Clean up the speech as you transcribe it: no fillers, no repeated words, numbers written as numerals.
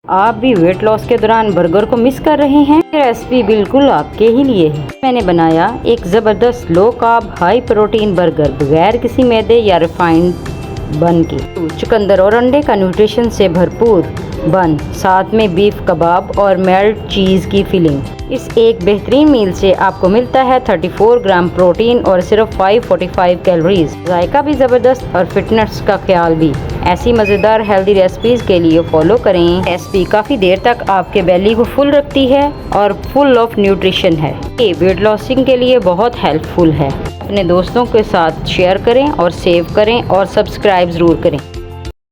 आप भी weight loss के दौरान बर्गर को मिस कर रहे हैं? ये रेसिपी बिल्कुल आपके ही लिए है। मैंने बनाया एक ज़बरदस्त low carb high protein burger बगैर किसी मैदे या रिफाइंड बन के। चुकंदर और अंडे का न्यूट्रिशन से भरपूर बन, साथ में बीफ कबाब और मेल्ट चीज़ की फिलिंग। इस एक बेहतरीन मील से आपको मिलता है 34 ग्राम प्रोटीन और सिर्फ 545 कैलोरीज। जायका भी ज़बरदस्त और फिटनेस का ख्याल भी। ऐसी मज़ेदार हेल्दी रेसिपीज़ के लिए फॉलो करें। रेसिपी काफ़ी देर तक आपके बेली को फुल रखती है और फुल ऑफ न्यूट्रिशन है। ये वेट लॉसिंग के लिए बहुत हेल्पफुल है। अपने दोस्तों के साथ शेयर करें और सेव करें और सब्सक्राइब ज़रूर करें।